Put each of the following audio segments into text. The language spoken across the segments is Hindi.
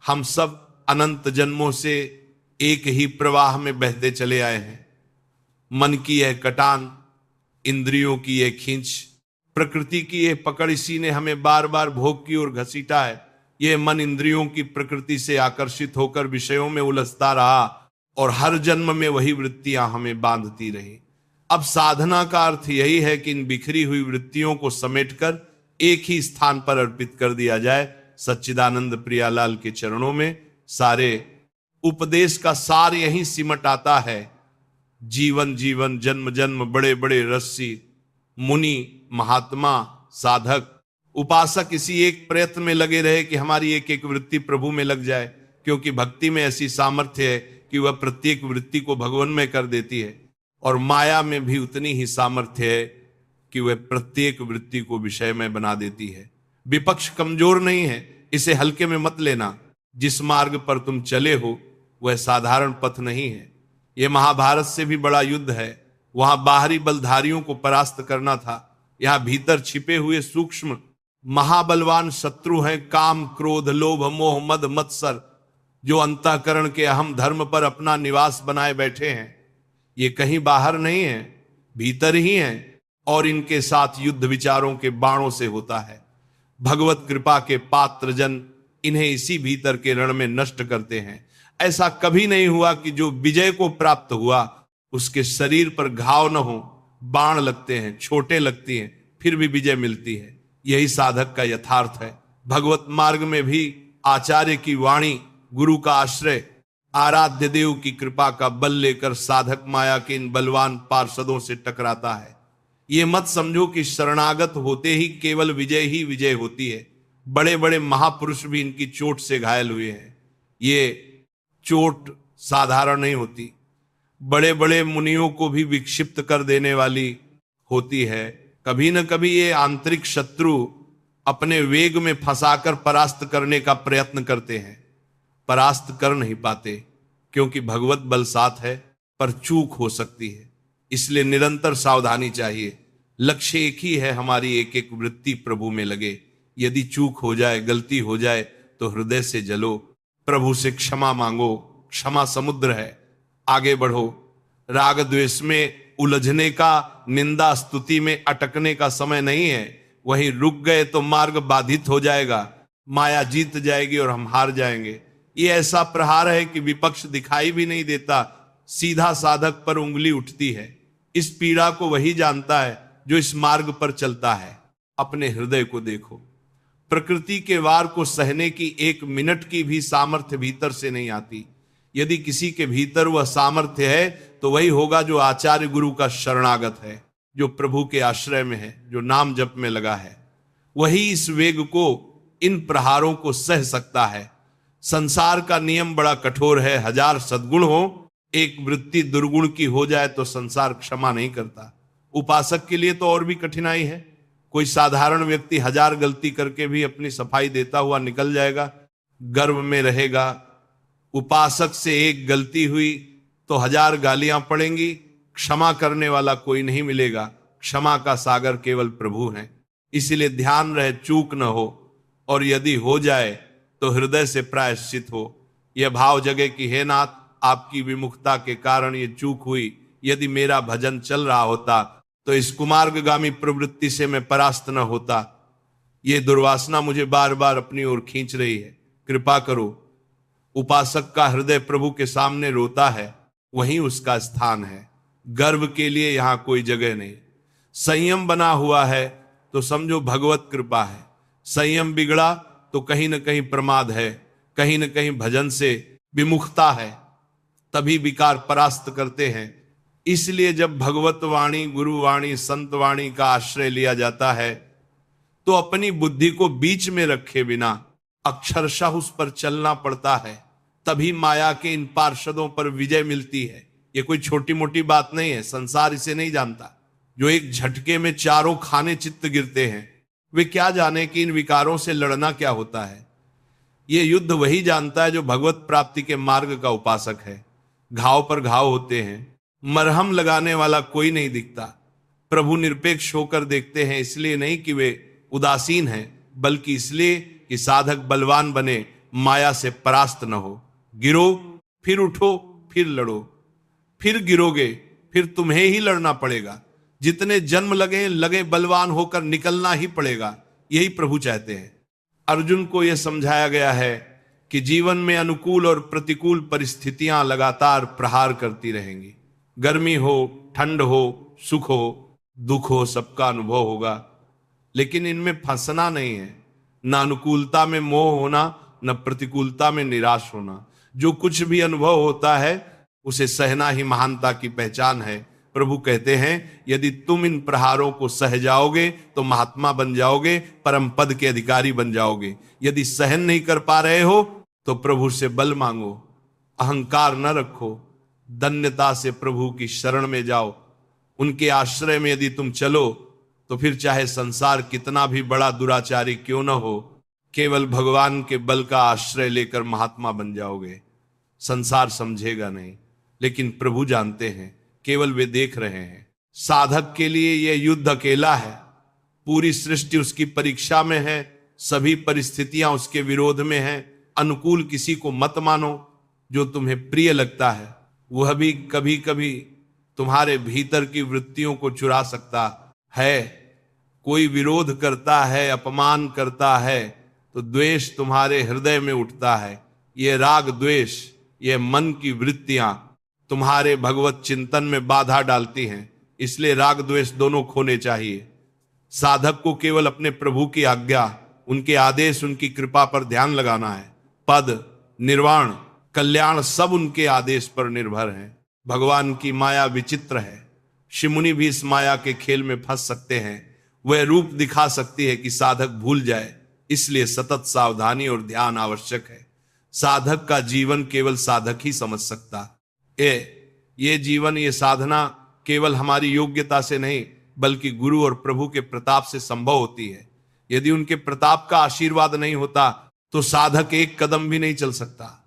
हम सब अनंत जन्मों से एक ही प्रवाह में बहते चले आए हैं। मन की यह कटान, इंद्रियों की यह खींच, प्रकृति की यह पकड़, इसी ने हमें बार बार भोग की ओर घसीटा है। यह मन इंद्रियों की प्रकृति से आकर्षित होकर विषयों में उलझता रहा और हर जन्म में वही वृत्तियां हमें बांधती रही। अब साधना का अर्थ यही है कि इन बिखरी हुई वृत्तियों को समेटकर एक ही स्थान पर अर्पित कर दिया जाए, सच्चिदानंद प्रियालाल के चरणों में। सारे उपदेश का सार यही सिमट आता है। जीवन जीवन जन्म जन्म बड़े बड़े रस्सी, मुनि, महात्मा, साधक, उपासक इसी एक प्रयत्न में लगे रहे कि हमारी एक एक वृत्ति प्रभु में लग जाए, क्योंकि भक्ति में ऐसी सामर्थ्य है कि वह प्रत्येक वृत्ति को भगवान में कर देती है, और माया में भी उतनी ही सामर्थ्य है कि वह प्रत्येक वृत्ति को विषय में बना देती है। विपक्ष कमजोर नहीं है, इसे हल्के में मत लेना। जिस मार्ग पर तुम चले हो वह साधारण पथ नहीं है। यह महाभारत से भी बड़ा युद्ध है। वहां बाहरी बलधारियों को परास्त करना था, यहां भीतर छिपे हुए सूक्ष्म महाबलवान शत्रु हैं काम, क्रोध, लोभ, मोह, मद, मत्सर, जो अंतःकरण के अहम धर्म पर अपना निवास बनाए बैठे हैं। ये कहीं बाहर नहीं है, भीतर ही हैं, और इनके साथ युद्ध विचारों के बाणों से होता है। भगवत कृपा के पात्र जन इन्हें इसी भीतर के रण में नष्ट करते हैं। ऐसा कभी नहीं हुआ कि जो विजय को प्राप्त हुआ उसके शरीर पर घाव न हो। बाण लगते हैं, छोटे लगती हैं, फिर भी विजय मिलती है। यही साधक का यथार्थ है। भगवत मार्ग में भी आचार्य की वाणी, गुरु का आश्रय, आराध्य देव की कृपा का बल लेकर साधक माया के इन बलवान पार्षदों से टकराता है। ये मत समझो कि शरणागत होते ही केवल विजय ही विजय होती है। बड़े बड़े महापुरुष भी इनकी चोट से घायल हुए हैं। ये चोट साधारण नहीं होती, बड़े बड़े मुनियों को भी विक्षिप्त कर देने वाली होती है। कभी न कभी ये आंतरिक शत्रु अपने वेग में फंसाकर परास्त करने का प्रयत्न करते हैं, परास्त कर नहीं पाते, क्योंकि भगवत बल साथ है, पर चूक हो सकती है। इसलिए निरंतर सावधानी चाहिए। लक्ष्य एक ही है, हमारी एक एक वृत्ति प्रभु में लगे। यदि चूक हो जाए, गलती हो जाए, तो हृदय से जलो, प्रभु से क्षमा मांगो। क्षमा समुद्र है, आगे बढ़ो। राग द्वेष में उलझने का, निंदा स्तुति में अटकने का समय नहीं है। वहीं रुक गए तो मार्ग बाधित हो जाएगा, माया जीत जाएगी और हम हार जाएंगे। ये ऐसा प्रहार है कि विपक्ष दिखाई भी नहीं देता, सीधा साधक पर उंगली उठती है। इस पीड़ा को वही जानता है जो इस मार्ग पर चलता है। अपने हृदय को देखो। प्रकृति के वार को सहने की एक मिनट की भी सामर्थ्य भीतर से नहीं आती। यदि किसी के भीतर वह सामर्थ्य है तो वही होगा जो आचार्य गुरु का शरणागत है, जो प्रभु के आश्रय में है, जो नाम जप में लगा है। वही इस वेग को, इन प्रहारों को सह सकता है। संसार का नियम बड़ा कठोर है। 1000 सद्गुण हो, एक वृत्ति दुर्गुण की हो जाए तो संसार क्षमा नहीं करता। उपासक के लिए तो और भी कठिनाई है। कोई साधारण व्यक्ति 1000 गलती करके भी अपनी सफाई देता हुआ निकल जाएगा, गर्व में रहेगा। उपासक से एक गलती हुई तो 1000 गालियां पड़ेंगी, क्षमा करने वाला कोई नहीं मिलेगा। क्षमा का सागर केवल प्रभु है। इसलिए ध्यान रहे, चूक न हो, और यदि हो जाए तो हृदय से प्रायश्चित हो। यह भाव जगे कि हे नाथ, आपकी विमुखता के कारण ये चूक हुई। यदि मेरा भजन चल रहा होता तो इस कुमार्गगामी प्रवृत्ति से मैं परास्त न होता। ये दुर्वासना मुझे बार बार अपनी ओर खींच रही है, कृपा करो। उपासक का हृदय प्रभु के सामने रोता है, वहीं उसका स्थान है। गर्व के लिए यहां कोई जगह नहीं। संयम बना हुआ है तो समझो भगवत कृपा है। संयम बिगड़ा तो कहीं न कहीं प्रमाद है, कहीं न कहीं भजन से विमुखता है। तभी विकार परास्त करते हैं। इसलिए जब भगवत वाणी, गुरु वाणी, संत वाणी का आश्रय लिया जाता है तो अपनी बुद्धि को बीच में रखे बिना अक्षरशः उस पर चलना पड़ता है। तभी माया के इन पार्षदों पर विजय मिलती है। ये कोई छोटी मोटी बात नहीं है, संसार इसे नहीं जानता। जो एक झटके में चारों खाने चित्त गिरते हैं, वे क्या जाने कि इन विकारों से लड़ना क्या होता है। ये युद्ध वही जानता है जो भगवत प्राप्ति के मार्ग का उपासक है। घाव पर घाव होते हैं, मरहम लगाने वाला कोई नहीं दिखता। प्रभु निरपेक्ष होकर देखते हैं, इसलिए नहीं कि वे उदासीन हैं, बल्कि इसलिए कि साधक बलवान बने, माया से परास्त न हो। गिरो, फिर उठो, फिर लड़ो, फिर गिरोगे, फिर तुम्हें ही लड़ना पड़ेगा। जितने जन्म लगे बलवान होकर निकलना ही पड़ेगा। यही प्रभु चाहते हैं। अर्जुन को यह समझाया गया है कि जीवन में अनुकूल और प्रतिकूल परिस्थितियां लगातार प्रहार करती रहेंगी। गर्मी हो, ठंड हो, सुख हो, दुख हो, सबका अनुभव होगा, लेकिन इनमें फंसना नहीं है। न अनुकूलता में मोह होना, न प्रतिकूलता में निराश होना। जो कुछ भी अनुभव होता है उसे सहना ही महानता की पहचान है। प्रभु कहते हैं यदि तुम इन प्रहारों को सह जाओगे तो महात्मा बन जाओगे, परम पद के अधिकारी बन जाओगे। यदि सहन नहीं कर पा रहे हो तो प्रभु से बल मांगो, अहंकार न रखो, धन्यता से प्रभु की शरण में जाओ। उनके आश्रय में यदि तुम चलो तो फिर चाहे संसार कितना भी बड़ा दुराचारी क्यों न हो, केवल भगवान के बल का आश्रय लेकर महात्मा बन जाओगे। संसार समझेगा नहीं, लेकिन प्रभु जानते हैं, केवल वे देख रहे हैं। साधक के लिए यह युद्ध अकेला है। पूरी सृष्टि उसकी परीक्षा में है, सभी परिस्थितियां उसके विरोध में हैं। अनुकूल किसी को मत मानो। जो तुम्हें प्रिय लगता है वह भी कभी कभी तुम्हारे भीतर की वृत्तियों को चुरा सकता है। कोई विरोध करता है, अपमान करता है तो द्वेष तुम्हारे हृदय में उठता है। ये राग द्वेष, ये मन की वृत्तियां तुम्हारे भगवत चिंतन में बाधा डालती हैं। इसलिए राग द्वेष दोनों खोने चाहिए। साधक को केवल अपने प्रभु की आज्ञा, उनके आदेश, उनकी कृपा पर ध्यान लगाना है। पद, निर्वाण, कल्याण सब उनके आदेश पर निर्भर है। भगवान की माया विचित्र है। शिमुनि भी इस माया के खेल में फंस सकते हैं। वह रूप दिखा सकती है कि साधक भूल जाए, इसलिए सतत सावधानी और ध्यान आवश्यक है। साधक का जीवन केवल साधक ही समझ सकता। ये जीवन, ये साधना केवल हमारी योग्यता से नहीं बल्कि गुरु और प्रभु के प्रताप से संभव होती है। यदि उनके प्रताप का आशीर्वाद नहीं होता तो साधक एक कदम भी नहीं चल सकता।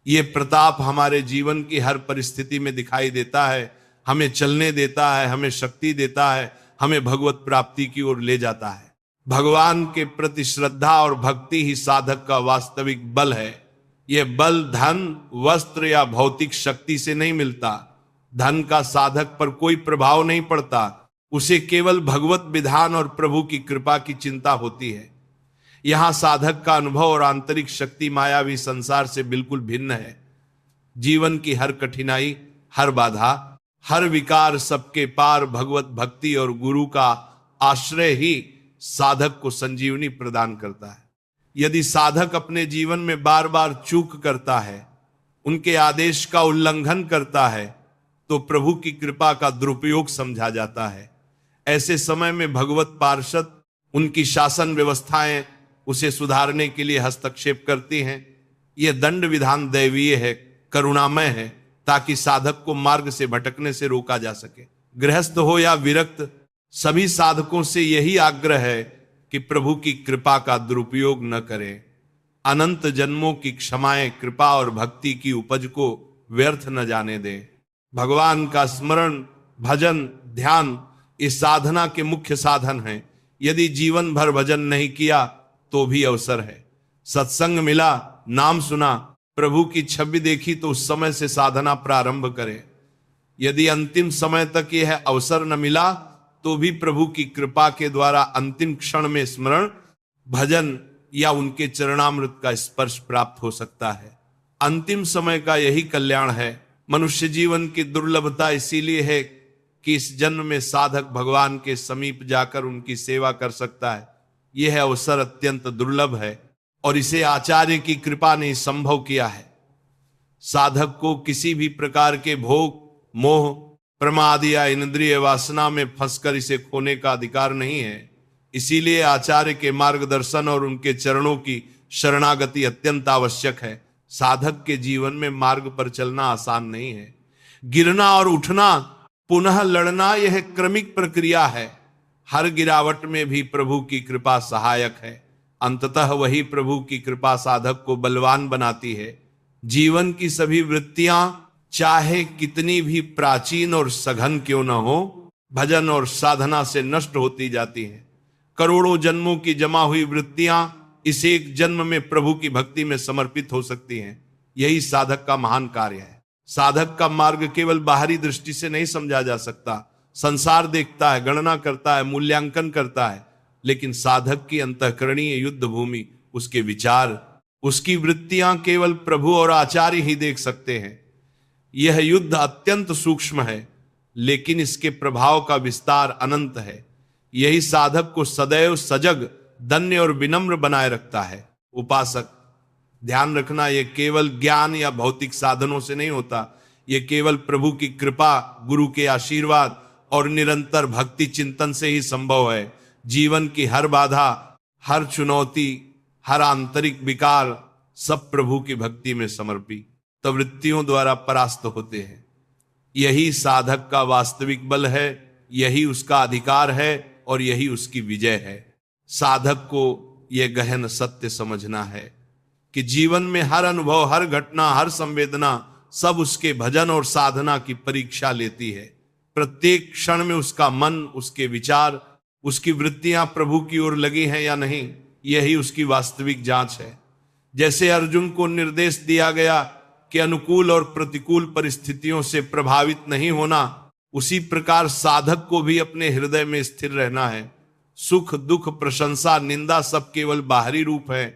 ये प्रताप हमारे जीवन की हर परिस्थिति में दिखाई देता है, हमें चलने देता है, हमें शक्ति देता है, हमें भगवत प्राप्ति की ओर ले जाता है। भगवान के प्रति श्रद्धा और भक्ति ही साधक का वास्तविक बल है। यह बल धन, वस्त्र या भौतिक शक्ति से नहीं मिलता। धन का साधक पर कोई प्रभाव नहीं पड़ता। उसे केवल भगवत विधान और प्रभु की कृपा की चिंता होती है। यहां साधक का अनुभव और आंतरिक शक्ति मायावी संसार से बिल्कुल भिन्न है। जीवन की हर कठिनाई, हर बाधा, हर विकार सबके पार भगवत भक्ति और गुरु का आश्रय ही साधक को संजीवनी प्रदान करता है। यदि साधक अपने जीवन में बार बार चूक करता है, उनके आदेश का उल्लंघन करता है, तो प्रभु की कृपा का दुरुपयोग समझा जाता है। ऐसे समय में भगवत पार्षद, उनकी शासन व्यवस्थाएं उसे सुधारने के लिए हस्तक्षेप करती हैं। यह दंड विधान दैवीय है, करुणामय है, ताकि साधक को मार्ग से भटकने से रोका जा सके। गृहस्थ हो या विरक्त, सभी साधकों से यही आग्रह है कि प्रभु की कृपा का दुरुपयोग न करें। अनंत जन्मों की क्षमाएं, कृपा और भक्ति की उपज को व्यर्थ न जाने दें। भगवान का स्मरण, भजन, ध्यान इस साधना के मुख्य साधन हैं। यदि जीवन भर भजन नहीं किया तो भी अवसर है। सत्संग मिला, नाम सुना, प्रभु की छवि देखी तो उस समय से साधना प्रारंभ करें। यदि अंतिम समय तक यह अवसर न मिला तो भी प्रभु की कृपा के द्वारा अंतिम क्षण में स्मरण, भजन या उनके चरणामृत का स्पर्श प्राप्त हो सकता है। अंतिम समय का यही कल्याण है। मनुष्य जीवन की दुर्लभता इसीलिए है कि इस जन्म में साधक भगवान के समीप जाकर उनकी सेवा कर सकता है। यह अवसर अत्यंत दुर्लभ है और इसे आचार्य की कृपा ने संभव किया है। साधक को किसी भी प्रकार के भोग, मोह, प्रमाद या इंद्रिय वासना में फंसकर इसे खोने का अधिकार नहीं है। इसीलिए आचार्य के मार्गदर्शन और उनके चरणों की शरणागति अत्यंत आवश्यक है। साधक के जीवन में मार्ग पर चलना आसान नहीं है। गिरना और उठना, पुनः लड़ना, यह क्रमिक प्रक्रिया है। हर गिरावट में भी प्रभु की कृपा सहायक है। अंततः वही प्रभु की कृपा साधक को बलवान बनाती है। जीवन की सभी वृत्तियां चाहे कितनी भी प्राचीन और सघन क्यों न हो, भजन और साधना से नष्ट होती जाती हैं। करोड़ों जन्मों की जमा हुई वृत्तियां इस एक जन्म में प्रभु की भक्ति में समर्पित हो सकती हैं। यही साधक का महान कार्य है। साधक का मार्ग केवल बाहरी दृष्टि से नहीं समझा जा सकता। संसार देखता है, गणना करता है, मूल्यांकन करता है, लेकिन साधक की अंतःकरणीय युद्ध भूमि, उसके विचार, उसकी वृत्तियां केवल प्रभु और आचार्य ही देख सकते हैं। यह युद्ध अत्यंत सूक्ष्म है, लेकिन इसके प्रभाव का विस्तार अनंत है। यही साधक को सदैव सजग, धन्य और विनम्र बनाए रखता है। उपासक, ध्यान रखना, यह केवल ज्ञान या भौतिक साधनों से नहीं होता। यह केवल प्रभु की कृपा, गुरु के आशीर्वाद और निरंतर भक्ति चिंतन से ही संभव है। जीवन की हर बाधा, हर चुनौती, हर आंतरिक विकार सब प्रभु की भक्ति में समर्पित वृत्तियों द्वारा परास्त होते हैं। यही साधक का वास्तविक बल है, यही उसका अधिकार है और यही उसकी विजय है। साधक को यह गहन सत्य समझना है कि जीवन में हर अनुभव, हर घटना, हर संवेदना सब उसके भजन और साधना की परीक्षा लेती है। प्रत्येक क्षण में उसका मन, उसके विचार, उसकी वृत्तियां प्रभु की ओर लगी हैं या नहीं, यही उसकी वास्तविक जांच है। जैसे अर्जुन को निर्देश दिया गया कि अनुकूल और प्रतिकूल परिस्थितियों से प्रभावित नहीं होना, उसी प्रकार साधक को भी अपने हृदय में स्थिर रहना है। सुख, दुख, प्रशंसा, निंदा सब केवल बाहरी रूप है।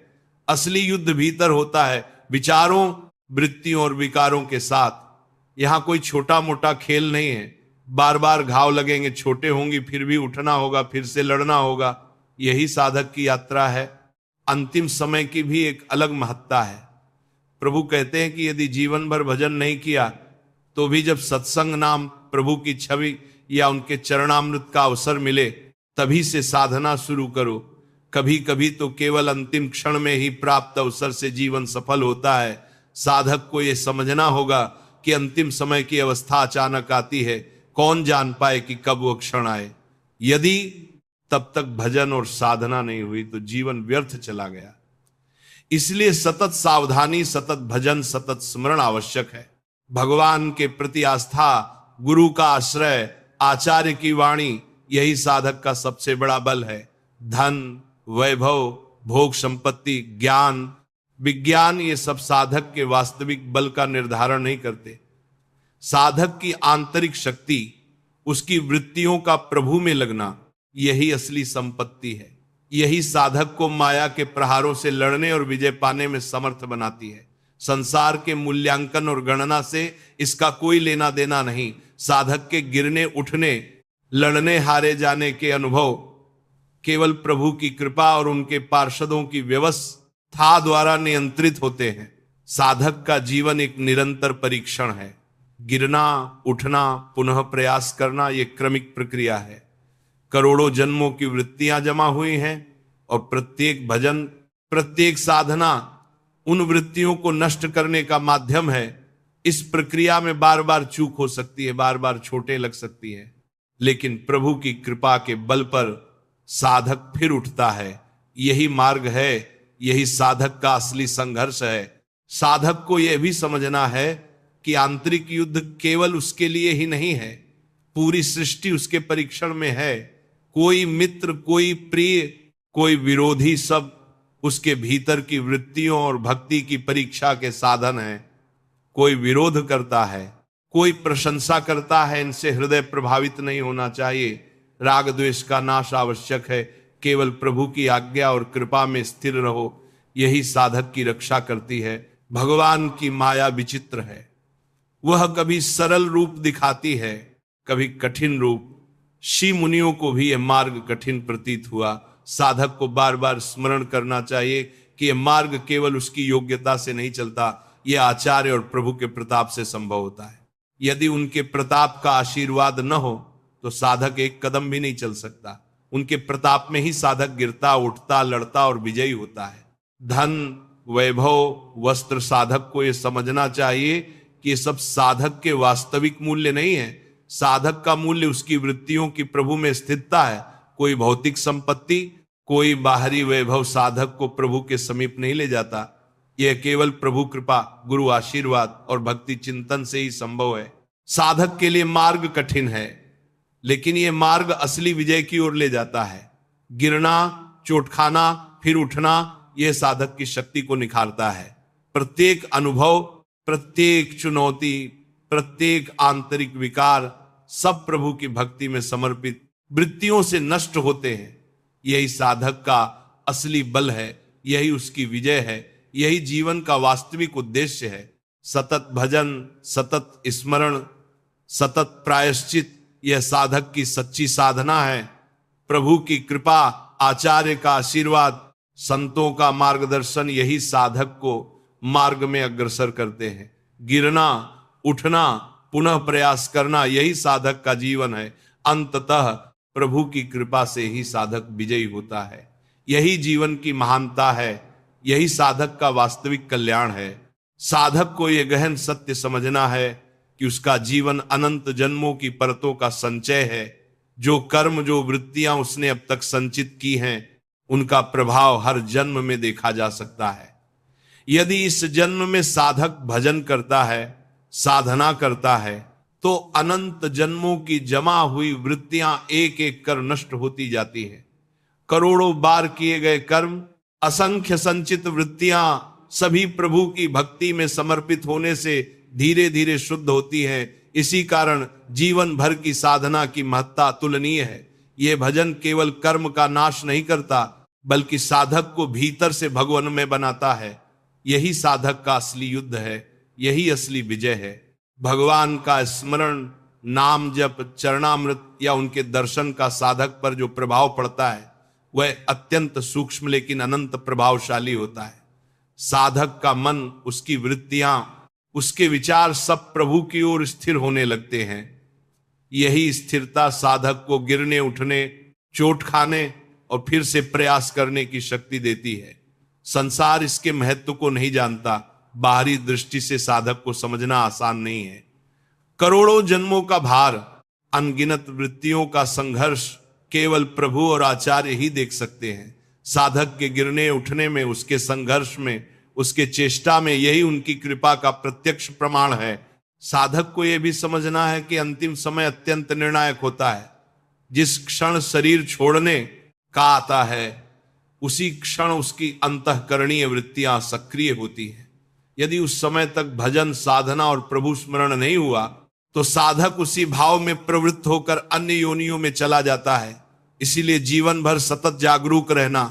असली युद्ध भीतर होता है, विचारों, वृत्तियों और विकारों के साथ। यहां कोई छोटा मोटा खेल नहीं है। बार बार घाव लगेंगे, छोटे होंगे, फिर भी उठना होगा, फिर से लड़ना होगा। यही साधक की यात्रा है। अंतिम समय की भी एक अलग महत्ता है। प्रभु कहते हैं कि यदि जीवन भर भजन नहीं किया तो भी जब सत्संग नाम, प्रभु की छवि या उनके चरणामृत का अवसर मिले, तभी से साधना शुरू करो। कभी कभी तो केवल अंतिम क्षण में ही प्राप्त अवसर से जीवन सफल होता है। साधक को यह समझना होगा कि अंतिम समय की अवस्था अचानक आती है। कौन जान पाए कि कब वो क्षण आए। यदि तब तक भजन और साधना नहीं हुई तो जीवन व्यर्थ चला गया। इसलिए सतत सावधानी, सतत भजन, सतत स्मरण आवश्यक है। भगवान के प्रति आस्था, गुरु का आश्रय, आचार्य की वाणी, यही साधक का सबसे बड़ा बल है। धन, वैभव, भोग संपत्ति, ज्ञान, विज्ञान, ये सब साधक के वास्तविक बल का निर्धारण नहीं करते। साधक की आंतरिक शक्ति, उसकी वृत्तियों का प्रभु में लगना, यही असली संपत्ति है। यही साधक को माया के प्रहारों से लड़ने और विजय पाने में समर्थ बनाती है। संसार के मूल्यांकन और गणना से इसका कोई लेना देना नहीं। साधक के गिरने, उठने, लड़ने, हारे जाने के अनुभव केवल प्रभु की कृपा और उनके पार्षदों की व्यवस्था द्वारा नियंत्रित होते हैं। साधक का जीवन एक निरंतर परीक्षण है। गिरना, उठना, पुनः प्रयास करना, यह क्रमिक प्रक्रिया है। करोड़ों जन्मों की वृत्तियां जमा हुई हैं और प्रत्येक भजन, प्रत्येक साधना उन वृत्तियों को नष्ट करने का माध्यम है। इस प्रक्रिया में बार बार चूक हो सकती है, बार बार छोटे लग सकती है, लेकिन प्रभु की कृपा के बल पर साधक फिर उठता है। यही मार्ग है, यही साधक का असली संघर्ष है। साधक को यह भी समझना है कि आंतरिक युद्ध केवल उसके लिए ही नहीं है, पूरी सृष्टि उसके परीक्षण में है। कोई मित्र, कोई प्रिय, कोई विरोधी, सब उसके भीतर की वृत्तियों और भक्ति की परीक्षा के साधन है। कोई विरोध करता है, कोई प्रशंसा करता है, इनसे हृदय प्रभावित नहीं होना चाहिए। राग द्वेष का नाश आवश्यक है। केवल प्रभु की आज्ञा और कृपा में स्थिर रहो, यही साधक की रक्षा करती है। भगवान की माया विचित्र है। वह कभी सरल रूप दिखाती है, कभी कठिन रूप। ऋषि मुनियों को भी यह मार्ग कठिन प्रतीत हुआ। साधक को बार बार स्मरण करना चाहिए कि यह मार्ग केवल उसकी योग्यता से नहीं चलता, यह आचार्य और प्रभु के प्रताप से संभव होता है। यदि उनके प्रताप का आशीर्वाद न हो तो साधक एक कदम भी नहीं चल सकता। उनके प्रताप में ही साधक गिरता, उठता, लड़ता और विजयी होता है। धन, वैभव, वस्त्र, साधक को यह समझना चाहिए कि ये सब साधक के वास्तविक मूल्य नहीं है। साधक का मूल्य उसकी वृत्तियों की प्रभु में स्थिरता है। कोई भौतिक संपत्ति, कोई बाहरी वैभव साधक को प्रभु के समीप नहीं ले जाता। यह केवल प्रभु कृपा, गुरु आशीर्वाद और भक्ति चिंतन से ही संभव है। साधक के लिए मार्ग कठिन है, लेकिन यह मार्ग असली विजय की ओर ले जाता है। गिरना, चोट खाना, फिर उठना, यह साधक की शक्ति को निखारता है। प्रत्येक अनुभव, प्रत्येक चुनौती, प्रत्येक आंतरिक विकार सब प्रभु की भक्ति में समर्पित वृत्तियों से नष्ट होते हैं। यही साधक का असली बल है, यही उसकी विजय है, यही जीवन का वास्तविक उद्देश्य है। सतत भजन, सतत स्मरण, सतत प्रायश्चित यह साधक की सच्ची साधना है। प्रभु की कृपा, आचार्य का आशीर्वाद, संतों का मार्गदर्शन यही साधक को मार्ग में अग्रसर करते हैं। गिरना, उठना, पुनः प्रयास करना यही साधक का जीवन है। अंततः प्रभु की कृपा से ही साधक विजयी होता है। यही जीवन की महानता है, यही साधक का वास्तविक कल्याण है। साधक को यह गहन सत्य समझना है कि उसका जीवन अनंत जन्मों की परतों का संचय है। जो कर्म, जो वृत्तियां उसने अब तक संचित की हैं, उनका प्रभाव हर जन्म में देखा जा सकता है। यदि इस जन्म में साधक भजन करता है, साधना करता है, तो अनंत जन्मों की जमा हुई वृत्तियां एक एक कर नष्ट होती जाती हैं। करोड़ों बार किए गए कर्म, असंख्य संचित वृत्तियां सभी प्रभु की भक्ति में समर्पित होने से धीरे धीरे शुद्ध होती है। इसी कारण जीवन भर की साधना की महत्ता तुलनीय है। यह भजन केवल कर्म का नाश नहीं करता, बल्कि साधक को भीतर से भगवान में बनाता है। यही साधक का असली युद्ध है, यही असली विजय है। भगवान का स्मरण, नाम जप, चरणामृत या उनके दर्शन का साधक पर जो प्रभाव पड़ता है वह अत्यंत सूक्ष्म लेकिन अनंत प्रभावशाली होता है। साधक का मन, उसकी वृत्तियां, उसके विचार सब प्रभु की ओर स्थिर होने लगते हैं। यही स्थिरता साधक को गिरने, उठने, चोट खाने और फिर से प्रयास करने की शक्ति देती है। संसार इसके महत्व को नहीं जानता। बाहरी दृष्टि से साधक को समझना आसान नहीं है। करोड़ों जन्मों का भार, अनगिनत वृत्तियों का संघर्ष केवल प्रभु और आचार्य ही देख सकते हैं। साधक के गिरने उठने में, उसके संघर्ष में, उसके चेष्टा में यही उनकी कृपा का प्रत्यक्ष प्रमाण है। साधक को यह भी समझना है कि अंतिम समय अत्यंत निर्णायक होता है। जिस क्षण शरीर छोड़ने का आता है, उसी क्षण उसकी अंतःकरणीय वृत्तियां सक्रिय होती हैं। यदि उस समय तक भजन, साधना और प्रभु स्मरण नहीं हुआ तो साधक उसी भाव में प्रवृत्त होकर अन्य योनियों में चला जाता है। इसीलिए जीवन भर सतत जागरूक रहना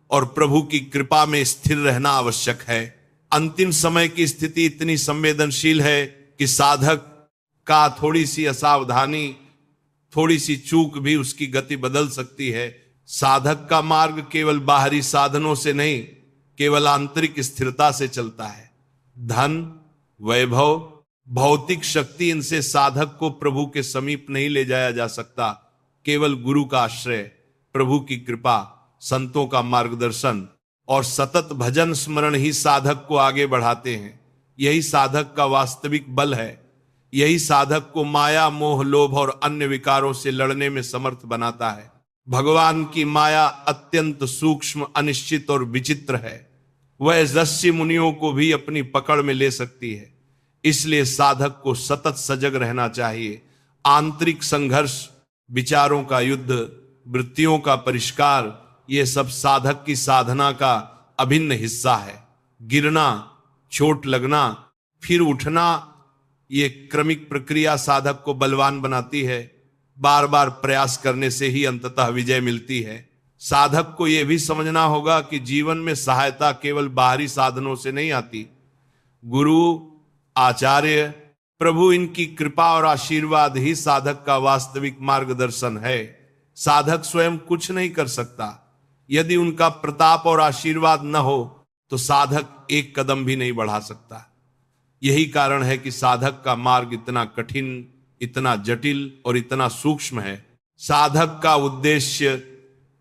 और प्रभु की कृपा में स्थिर रहना आवश्यक है। अंतिम समय की स्थिति इतनी संवेदनशील है कि साधक का थोड़ी सी असावधानी, थोड़ी सी चूक भी उसकी गति बदल सकती है। साधक का मार्ग केवल बाहरी साधनों से नहीं, केवल आंतरिक स्थिरता से चलता है। धन, वैभव, भौतिक शक्ति, इनसे साधक को प्रभु के समीप नहीं ले जाया जा सकता। केवल गुरु का आश्रय, प्रभु की कृपा, संतों का मार्गदर्शन और सतत भजन स्मरण ही साधक को आगे बढ़ाते हैं। यही साधक का वास्तविक बल है। यही साधक को माया, मोह, लोभ और अन्य विकारों से लड़ने में समर्थ बनाता है। भगवान की माया अत्यंत सूक्ष्म, अनिश्चित और विचित्र है। वह ऋषि मुनियों को भी अपनी पकड़ में ले सकती है। इसलिए साधक को सतत सजग रहना चाहिए। आंतरिक संघर्ष, विचारों का युद्ध, वृत्तियों का परिष्कार, ये सब साधक की साधना का अभिन्न हिस्सा है। गिरना, चोट लगना, फिर उठना, ये क्रमिक प्रक्रिया साधक को बलवान बनाती है। बार बार प्रयास करने से ही अंततः विजय मिलती है। साधक को यह भी समझना होगा कि जीवन में सहायता केवल बाहरी साधनों से नहीं आती। गुरु, आचार्य, प्रभु, इनकी कृपा और आशीर्वाद ही साधक का वास्तविक मार्गदर्शन है। साधक स्वयं कुछ नहीं कर सकता। यदि उनका प्रताप और आशीर्वाद न हो तो साधक एक कदम भी नहीं बढ़ा सकता। यही कारण है कि साधक का मार्ग इतना कठिन, इतना जटिल और इतना सूक्ष्म है। साधक का उद्देश्य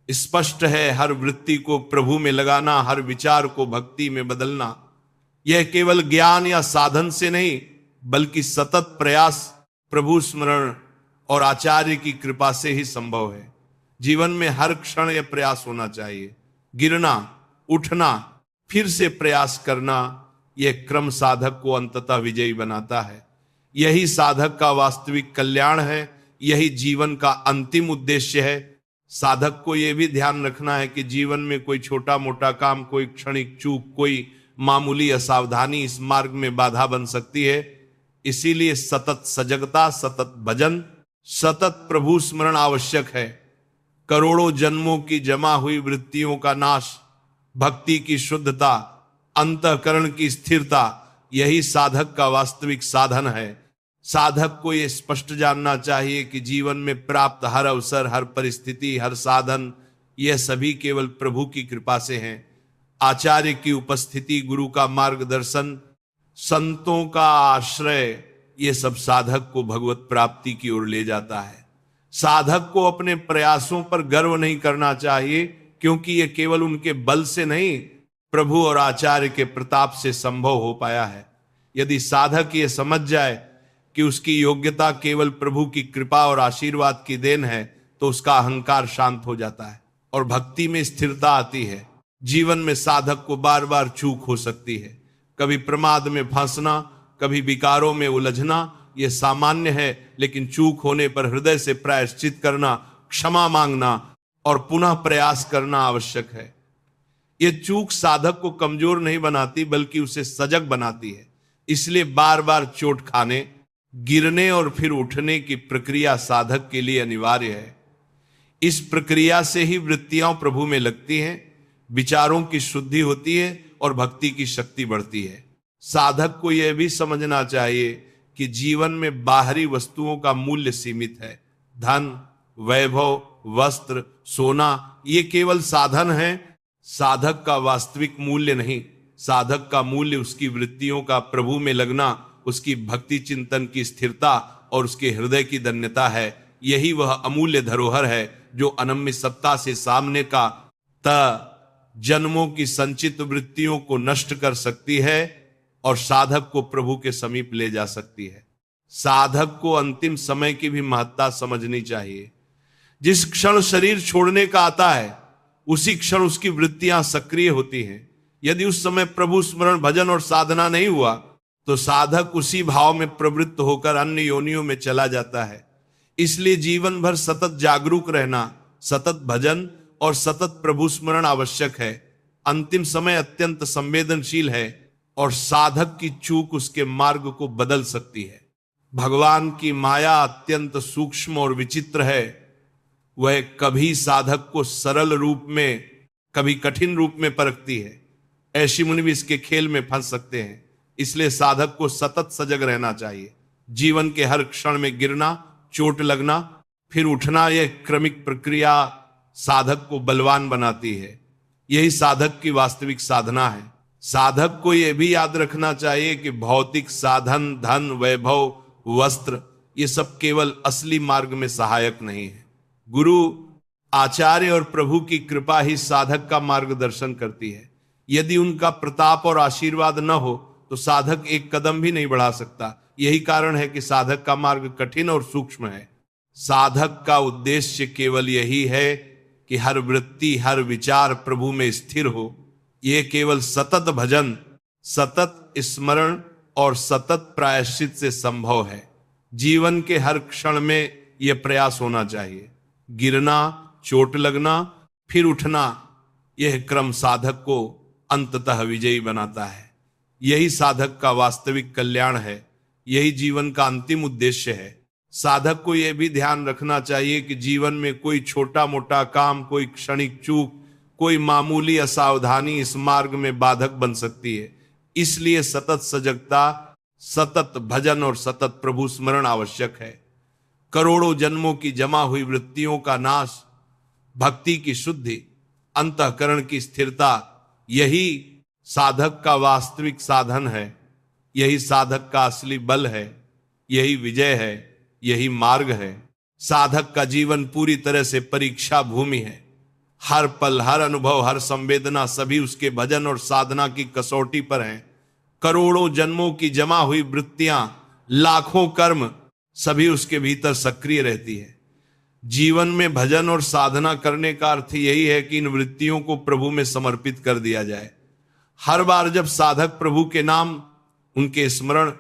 स्पष्ट है। हर वृत्ति को प्रभु में लगाना, हर विचार को भक्ति में बदलना। यह केवल ज्ञान या साधन से नहीं, बल्कि सतत प्रयास, प्रभु स्मरण और आचार्य की कृपा से ही संभव है। जीवन में हर क्षण यह प्रयास होना चाहिए। गिरना, उठना, फिर से प्रयास करना, यह क्रम साधक को अंततः विजयी बनाता है। यही साधक का वास्तविक कल्याण है। यही जीवन का अंतिम उद्देश्य है। साधक को यह भी ध्यान रखना है कि जीवन में कोई छोटा मोटा काम, कोई क्षणिक चूक, कोई मामूली असावधानी इस मार्ग में बाधा बन सकती है। इसीलिए सतत सजगता, सतत भजन, सतत प्रभु स्मरण आवश्यक है। करोड़ों जन्मों की जमा हुई वृत्तियों का नाश, भक्ति की शुद्धता, अंतःकरण की स्थिरता, यही साधक का वास्तविक साधन है। साधक को यह स्पष्ट जानना चाहिए कि जीवन में प्राप्त हर अवसर, हर परिस्थिति, हर साधन, यह सभी केवल प्रभु की कृपा से हैं। आचार्य की उपस्थिति, गुरु का मार्गदर्शन, संतों का आश्रय, ये सब साधक को भगवत प्राप्ति की ओर ले जाता है। साधक को अपने प्रयासों पर गर्व नहीं करना चाहिए, क्योंकि ये केवल उनके बल से नहीं, प्रभु और आचार्य के प्रताप से संभव हो पाया है। यदि साधक ये समझ जाए कि उसकी योग्यता केवल प्रभु की कृपा और आशीर्वाद की देन है, तो उसका अहंकार शांत हो जाता है और भक्ति में स्थिरता आती है। जीवन में साधक को बार बार चूक हो सकती है, कभी प्रमाद में फंसना, कभी विकारों में उलझना, यह सामान्य है। लेकिन चूक होने पर हृदय से प्रायश्चित करना, क्षमा मांगना और पुनः प्रयास करना आवश्यक है। यह चूक साधक को कमजोर नहीं बनाती, बल्कि उसे सजग बनाती है। इसलिए बार बार चोट खाने, गिरने और फिर उठने की प्रक्रिया साधक के लिए अनिवार्य है। इस प्रक्रिया से ही वृत्तियां प्रभु में लगती हैं, विचारों की शुद्धि होती है और भक्ति की शक्ति बढ़ती है। साधक को यह भी समझना चाहिए कि जीवन में बाहरी वस्तुओं का मूल्य सीमित है। धन, वैभव, वस्त्र, सोना, ये केवल साधन है, साधक का वास्तविक मूल्य नहीं। साधक का मूल्य उसकी वृत्तियों का प्रभु में लगना, उसकी भक्ति चिंतन की स्थिरता और उसके हृदय की धन्यता है। यही वह अमूल्य धरोहर है जो अनम्य सत्ता से सामने का जन्मों की संचित वृत्तियों को नष्ट कर सकती है और साधक को प्रभु के समीप ले जा सकती है। साधक को अंतिम समय की भी महत्ता समझनी चाहिए। जिस क्षण शरीर छोड़ने का आता है, उसी क्षण उसकी वृत्तियां सक्रिय होती हैं। यदि उस समय प्रभु स्मरण, भजन और साधना नहीं हुआ, तो साधक उसी भाव में प्रवृत्त होकर अन्य योनियों में चला जाता है। इसलिए जीवन भर सतत जागरूक रहना, सतत भजन और सतत प्रभु स्मरण आवश्यक है। अंतिम समय अत्यंत संवेदनशील है और साधक की चूक उसके मार्ग को बदल सकती है। भगवान की माया अत्यंत सूक्ष्म और विचित्र है। वह कभी साधक को सरल रूप में, कभी कठिन रूप में परखती है। ऐसी मुनि भी इसके खेल में फंस सकते हैं। इसलिए साधक को सतत सजग रहना चाहिए। जीवन के हर क्षण में गिरना, चोट लगना, फिर उठना, यह क्रमिक प्रक्रिया साधक को बलवान बनाती है। यही साधक की वास्तविक साधना है। साधक को यह भी याद रखना चाहिए कि भौतिक साधन, धन, वैभव, वस्त्र, ये सब केवल असली मार्ग में सहायक नहीं है। गुरु, आचार्य और प्रभु की कृपा ही साधक का मार्गदर्शन करती है। यदि उनका प्रताप और आशीर्वाद न हो तो साधक एक कदम भी नहीं बढ़ा सकता। यही कारण है कि साधक का मार्ग कठिन और सूक्ष्म है। साधक का उद्देश्य केवल यही है कि हर वृत्ति, हर विचार प्रभु में स्थिर हो। यह केवल सतत भजन, सतत स्मरण और सतत प्रायश्चित से संभव है। जीवन के हर क्षण में यह प्रयास होना चाहिए। गिरना, चोट लगना, फिर उठना, यह क्रम साधक को अंततः विजयी बनाता है। यही साधक का वास्तविक कल्याण है। यही जीवन का अंतिम उद्देश्य है। साधक को यह भी ध्यान रखना चाहिए कि जीवन में कोई छोटा मोटा काम, कोई क्षणिक चूक, कोई मामूली असावधानी इस मार्ग में बाधक बन सकती है। इसलिए सतत सजगता, सतत भजन और सतत प्रभु स्मरण आवश्यक है। करोड़ों जन्मों की जमा हुई वृत्तियों का नाश, भक्ति की शुद्धि, अंतःकरण की स्थिरता, यही साधक का वास्तविक साधन है। यही साधक का असली बल है। यही विजय है। यही मार्ग है। साधक का जीवन पूरी तरह से परीक्षा भूमि है। हर पल, हर अनुभव, हर संवेदना, सभी उसके भजन और साधना की कसौटी पर हैं। करोड़ों जन्मों की जमा हुई वृत्तियां, लाखों कर्म, सभी उसके भीतर सक्रिय रहती है। जीवन में भजन और साधना करने का अर्थ यही है कि इन वृत्तियों को प्रभु में समर्पित कर दिया जाए। हर बार जब साधक प्रभु के नाम, उनके स्मरण,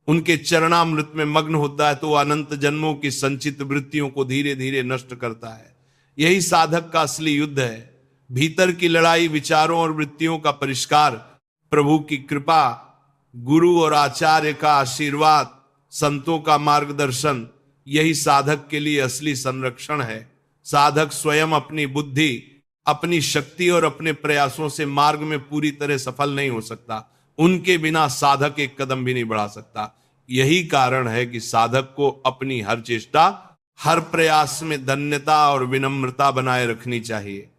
उनके चरणामृत में मग्न होता है, तो वह अनंत जन्मों की संचित वृत्तियों को धीरे धीरे नष्ट करता है। यही साधक का असली युद्ध है। भीतर की लड़ाई, विचारों और वृत्तियों का परिष्कार, प्रभु की कृपा, गुरु और आचार्य का आशीर्वाद, संतों का मार्गदर्शन, यही साधक के लिए असली संरक्षण है। साधक स्वयं अपनी बुद्धि, अपनी शक्ति और अपने प्रयासों से मार्ग में पूरी तरह सफल नहीं हो सकता। उनके बिना साधक एक कदम भी नहीं बढ़ा सकता। यही कारण है कि साधक को अपनी हर चेष्टा, हर प्रयास में धन्यता और विनम्रता बनाए रखनी चाहिए।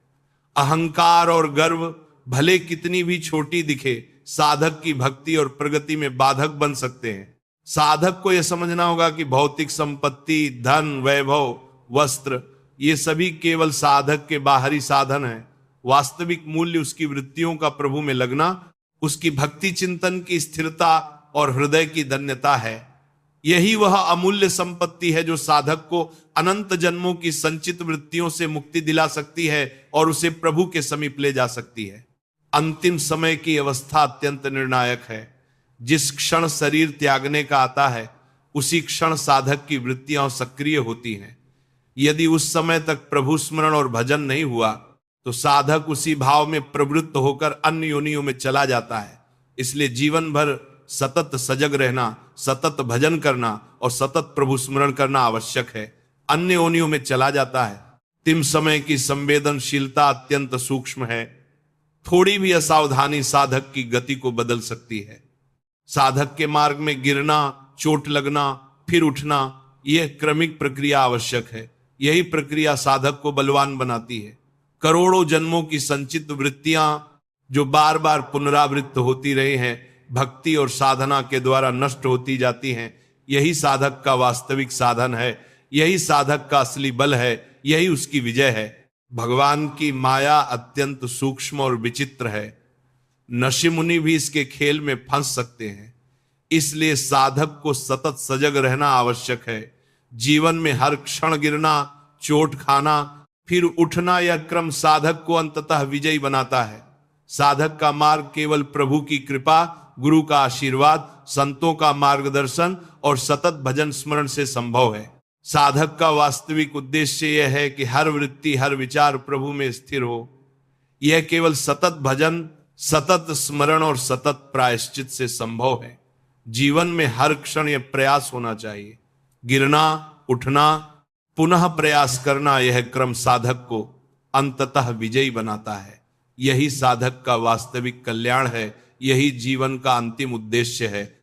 अहंकार और गर्व भले कितनी भी छोटी दिखे, साधक की भक्ति और प्रगति में बाधक बन सकते हैं। साधक को यह समझना होगा कि भौतिक संपत्ति, धन, वैभव, वस्त्र, ये सभी केवल साधक के बाहरी साधन हैं। वास्तविक मूल्य उसकी वृत्तियों का प्रभु में लगना, उसकी भक्ति चिंतन की स्थिरता और हृदय की धन्यता है। यही वह अमूल्य संपत्ति है जो साधक को अनंत जन्मों की संचित वृत्तियों से मुक्ति दिला सकती है और उसे प्रभु के समीप ले जा सकती है। अंतिम समय की अवस्था अत्यंत निर्णायक है। जिस क्षण शरीर त्यागने का आता है, उसी क्षण साधक की वृत्तियां सक्रिय होती हैं। यदि उस समय तक प्रभु स्मरण और भजन नहीं हुआ तो साधक उसी भाव में प्रवृत्त होकर अन्य योनियों में चला जाता है। इसलिए जीवन भर सतत सजग रहना, सतत भजन करना और सतत प्रभु स्मरण करना आवश्यक है। अन्य योनियों में चला जाता है। अंतिम समय की संवेदनशीलता अत्यंत सूक्ष्म है। थोड़ी भी असावधानी साधक की गति को बदल सकती है। साधक के मार्ग में गिरना, चोट लगना, फिर उठना, यह क्रमिक प्रक्रिया आवश्यक है। यही प्रक्रिया साधक को बलवान बनाती है। करोड़ों जन्मों की संचित वृत्तियां जो बार बार पुनरावृत्त होती रही हैं, भक्ति और साधना के द्वारा नष्ट होती जाती हैं। यही साधक का वास्तविक साधन है। यही साधक का असली बल है। यही उसकी विजय है। भगवान की माया अत्यंत सूक्ष्म और विचित्र है। ऋषि मुनि भी इसके खेल में फंस सकते हैं। इसलिए साधक को सतत सजग रहना आवश्यक है। जीवन में हर क्षण गिरना, चोट खाना, फिर उठना, यह क्रम साधक को अंततः विजयी बनाता है। साधक का मार्ग केवल प्रभु की कृपा, गुरु का आशीर्वाद, संतों का मार्गदर्शन और सतत भजन स्मरण से संभव है। साधक का वास्तविक उद्देश्य यह है कि हर वृत्ति, हर विचार प्रभु में स्थिर हो। यह केवल सतत भजन, सतत स्मरण और सतत प्रायश्चित से संभव है। जीवन में हर क्षण यह प्रयास होना चाहिए। गिरना, उठना, पुनः प्रयास करना, यह क्रम साधक को अंततः विजयी बनाता है। यही साधक का वास्तविक कल्याण है। यही जीवन का अंतिम उद्देश्य है।